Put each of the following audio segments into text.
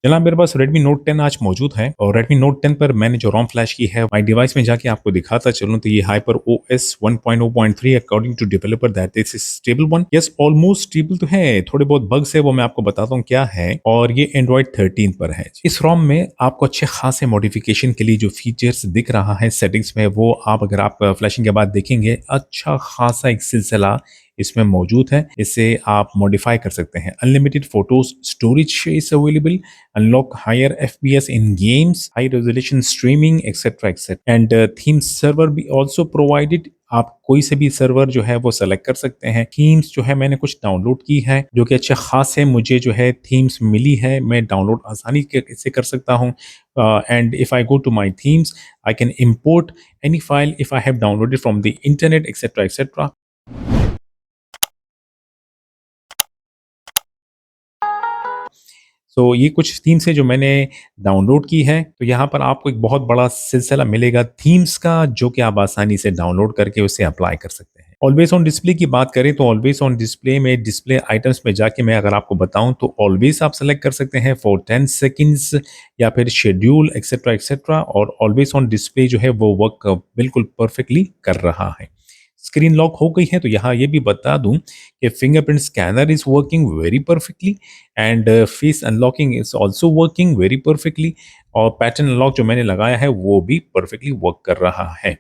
जनाब मेरे पास Redmi Note 10 आज मौजूद है और Redmi Note 10 पर मैंने जो रोम फ्लैश की है माई डिवाइस में जाके आपको दिखाता चलूं तो ये hyper OS 1.0.3 according to developer that this is stable one. Yes, almost stable तो है, थोड़े बहुत बग्स है वो मैं आपको बताता हूँ क्या है। और ये Android 13 पर है। इस रोम में आपको अच्छे खासे मॉडिफिकेशन के लिए जो फीचर्स दिख रहा है सेटिंग्स में वो अगर आप फ्लैशिंग के बाद देखेंगे अच्छा खासा एक सिलसिला इसमें मौजूद है। इसे आप मॉडिफाई कर सकते हैं। Unlimited photos storage is available, unlock higher FPS in games, high resolution streaming, etc. etc. And theme server भी also provided। आप कोई से भी सर्वर जो है वो सेलेक्ट कर सकते हैं। थीम्स जो है मैंने कुछ डाउनलोड की है जो कि अच्छे खास है, मुझे जो है थीम्स मिली है, मैं डाउनलोड आसानी से कर सकता हूँ। And if I go to my themes I can import any file if I have downloaded from the internet etcetera etcetera. तो ये कुछ थीम्स है जो मैंने डाउनलोड की है। तो यहाँ पर आपको एक बहुत बड़ा सिलसिला मिलेगा थीम्स का जो कि आप आसानी से डाउनलोड करके उसे अप्लाई कर सकते हैं। ऑलवेज ऑन डिस्प्ले की बात करें तो ऑलवेज ऑन डिस्प्ले में डिस्प्ले आइटम्स में जाके मैं अगर आपको बताऊं तो ऑलवेज आप सेलेक्ट कर सकते हैं फॉर 10 सेकंड्स या फिर शेड्यूल एक्सेट्रा एक्सेट्रा। और ऑलवेज ऑन डिस्प्ले जो है वो वर्क बिल्कुल परफेक्टली कर रहा है। स्क्रीन लॉक हो गई है तो यहाँ ये भी बता दूं कि fingerprint scanner is working very perfectly and face unlocking is also working very perfectly. और पैटर्न अनलॉक जो मैंने लगाया है वो भी परफेक्टली वर्क कर रहा है।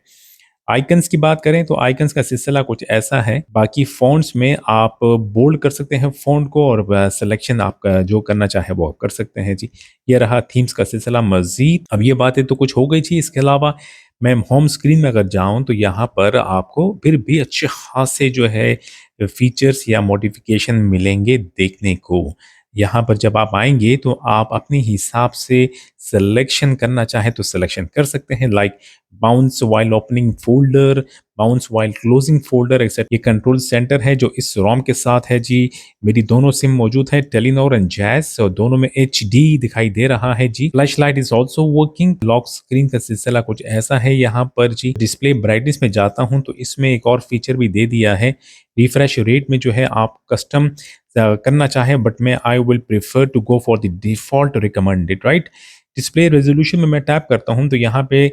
आइकन्स की बात करें तो आइकन्स का सिलसिला कुछ ऐसा है। बाकी फ़ॉन्ट्स में आप बोल्ड कर सकते हैं फ़ॉन्ट को और सिलेक्शन आपका जो करना चाहे वो आप कर सकते हैं जी। ये रहा थीम्स का सिलसिला। मज़ीद अब ये बातें तो कुछ हो गई थी, इसके अलावा मैं होम स्क्रीन में अगर जाऊं तो यहाँ पर आपको फिर भी अच्छे खासे जो है फीचर्स या मॉडिफिकेशन मिलेंगे देखने को। यहाँ पर जब आप आएंगे तो आप अपने हिसाब से सिलेक्शन करना चाहे तो सिलेक्शन कर सकते हैं। Like bounce while opening folder, bounce while closing folder etcetera. ये कंट्रोल सेंटर है जो इस रोम के साथ है जी। मेरी दोनों सिम मौजूद है, टेलीनॉर एंड जैस, और दोनों में HD दिखाई दे रहा है जी। Flash light is also working. Lock screen का सिलसिला कुछ ऐसा है यहाँ पर जी। डिस्प्ले ब्राइटनेस में जाता हूँ तो इसमें एक और फीचर भी दे दिया है। रिफ्रेश रेट में जो है आप कस्टम करना चाहे बट मैं I will prefer to go for the default recommended right. Display resolution में मैं टैप करता हूं तो यहाँ पे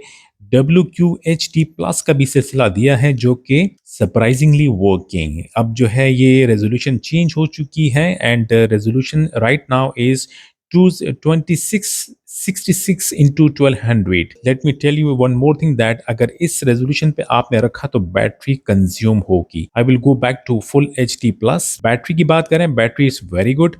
WQHD प्लस का भी सिलसिला दिया है जो कि सरप्राइजिंगली वर्किंग। अब जो है ये रेजोल्यूशन चेंज हो चुकी है and resolution right now is 2666 into 1200। Let me tell you one more thing that अगर इस रेजोल्यूशन पे आपने रखा तो बैटरी कंज्यूम होगी। I will go back to full HD plus. Battery की बात करें, battery is very good.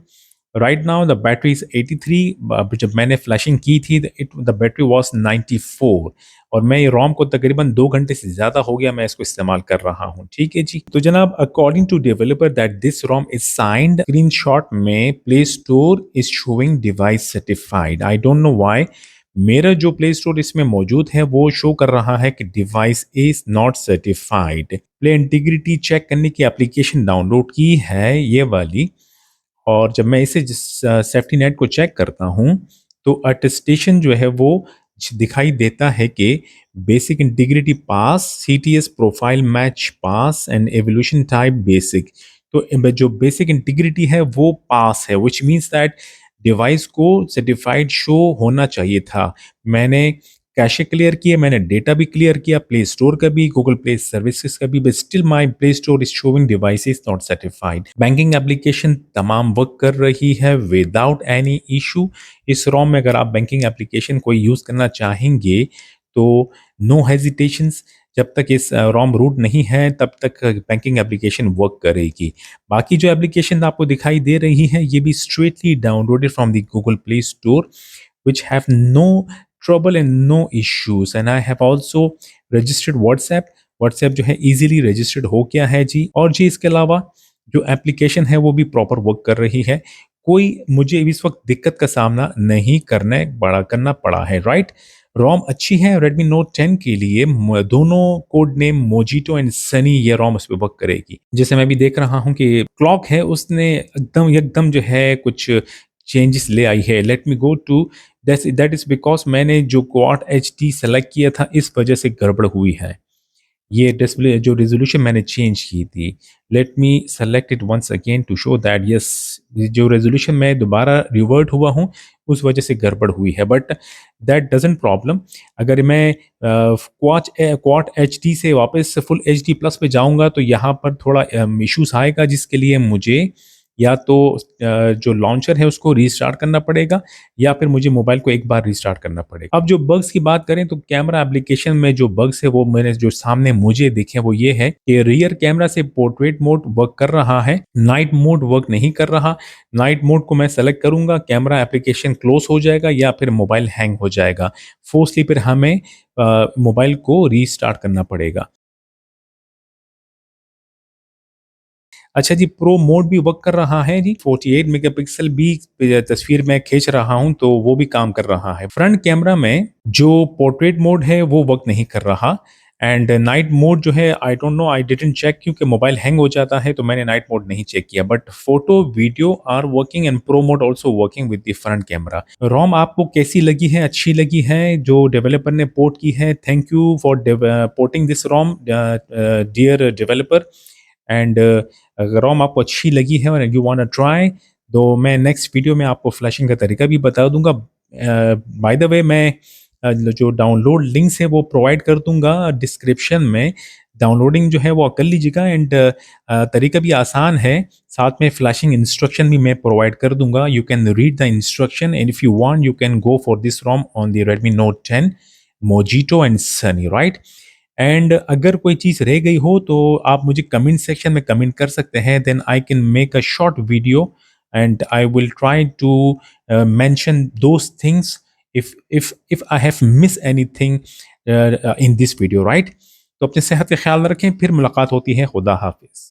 Right now the battery is 83। जब मैंने फ्लैशिंग की थी द बैटरी वॉज 94 और मैं ये रोम को तकरीबन 2 घंटे से ज्यादा हो गया मैं इसको इस्तेमाल कर रहा हूँ। ठीक है जी। तो जनाब according to developer that this ROM is signed, screenshot में play store is showing device certified. I don't know why मेरा जो प्ले स्टोर इसमें मौजूद है वो शो कर रहा है कि device is not certified. Play integrity check करने की एप्लीकेशन डाउनलोड की है ये वाली, और जब मैं इसे सेफ्टी नेट को चेक करता हूं तो अटेस्टेशन जो है वो दिखाई देता है कि basic integrity pass, CTS profile match pass and evolution type basic. तो जो बेसिक इंटीग्रिटी है वो पास है, विच मीन्स दैट डिवाइस को सर्टिफाइड शो होना चाहिए था। मैंने कैशे क्लियर किया, मैंने डेटा भी क्लियर किया, प्ले स्टोर का भी, गूगल प्ले सर्विसेज का भी, but still my play store is showing device is not certified. Banking application तमाम वर्क कर रही है विदाउट एनी इशू। इस रोम में अगर आप बैंकिंग एप्लीकेशन कोई यूज करना चाहेंगे तो नो हेजिटेशंस, जब तक इस रोम रूट नहीं है तब तक बैंकिंग एप्लीकेशन वर्क करेगी। बाकी जो एप्लीकेशन आपको दिखाई दे रही है ये भी straightly downloaded from the Google play store which have no trouble and no issues, and I have also registered WhatsApp। WhatsApp जो है easily registered हो गया है जी। और जी इसके अलावा जो एप्लीकेशन है वो भी प्रॉपर वर्क कर रही है। कोई मुझे इस वक्त दिक्कत का सामना नहीं करना पड़ा है राइट। रोम अच्छी है। Redmi Note 10 के लिए दोनों code name mojito and Sunny ये रोम उस पर वर्क करेगी। जैसे मैं भी देख रहा हूँ कि क्लॉक है उसने एकदम एकदम जो है कुछ चेंजेस ले आई है। Let me go to that is because मैंने जो क्वाड HD सेलेक्ट किया था इस वजह से गड़बड़ हुई है। ये डिस्प्ले जो रेज़ोल्यूशन मैंने चेंज की थी, let me select it once again to show that yes, जो रेज़ोल्यूशन मैं दोबारा रिवर्ट हुआ हूँ, उस वजह से गड़बड़ हुई है, बट दैट डज़न्ट प्रॉब्लम। अगर मैं क्वाड एचडी से वापस फुल एचडी प्लस पे जाऊँगा तो यहाँ पर थोड़ा इश्यूज़ आएगा, जिसके लिए मुझे या तो जो लॉन्चर है उसको रीस्टार्ट करना पड़ेगा, या फिर मुझे मोबाइल को एक बार रीस्टार्ट करना पड़ेगा। अब जो बग्स की बात करें तो कैमरा एप्लीकेशन में जो बग्स है वो मैंने जो सामने मुझे दिखे वो ये है कि रियर कैमरा से पोर्ट्रेट मोड वर्क कर रहा है, नाइट मोड वर्क नहीं कर रहा। नाइट मोड को मैं सेलेक्ट करूँगा, कैमरा एप्लीकेशन क्लोज़ हो जाएगा या फिर मोबाइल हैंग हो जाएगा। फोर्सली फिर हमें मोबाइल को रीस्टार्ट करना पड़ेगा। अच्छा जी, प्रो मोड भी वर्क कर रहा है जी, 48 मेगापिक्सल भी तस्वीर मैं खींच रहा हूँ तो वो भी काम कर रहा है। फ्रंट कैमरा में जो पोर्ट्रेट मोड है वो वर्क नहीं कर रहा, एंड नाइट मोड जो है I don't know, I didn't check, क्योंकि मोबाइल हैंग हो जाता है तो मैंने नाइट मोड नहीं चेक किया, but photo video are working and pro mode also working with the front camera. ROM आपको कैसी लगी है? अच्छी लगी है जो डेवलपर ने पोर्ट की है? Thank you for porting this ROM dear developer. And अगर रोम आपको अच्छी लगी है और यू वांट टू ट्राई, तो मैं नेक्स्ट वीडियो में आपको फ्लैशिंग का तरीका भी बता दूंगा। बाय द वे, मैं जो डाउनलोड लिंक्स है वो प्रोवाइड कर दूंगा डिस्क्रिप्शन में। डाउनलोडिंग जो है वो कर लीजिएगा, एंड तरीका भी आसान है, साथ में फ्लैशिंग इंस्ट्रक्शन भी मैं प्रोवाइड कर दूंगा। You can read the instruction and if you want you can go for this ROM on the Redmi Note 10 Mojito and Sunny, right. And अगर कोई चीज़ रह गई हो तो आप मुझे कमेंट सेक्शन में कमेंट कर सकते हैं, then I can make a short video and I will try to mention those things if I have missed anything in this video, right? तो अपनी सेहत का ख्याल रखें, फिर मुलाकात होती है। खुदा हाफिज।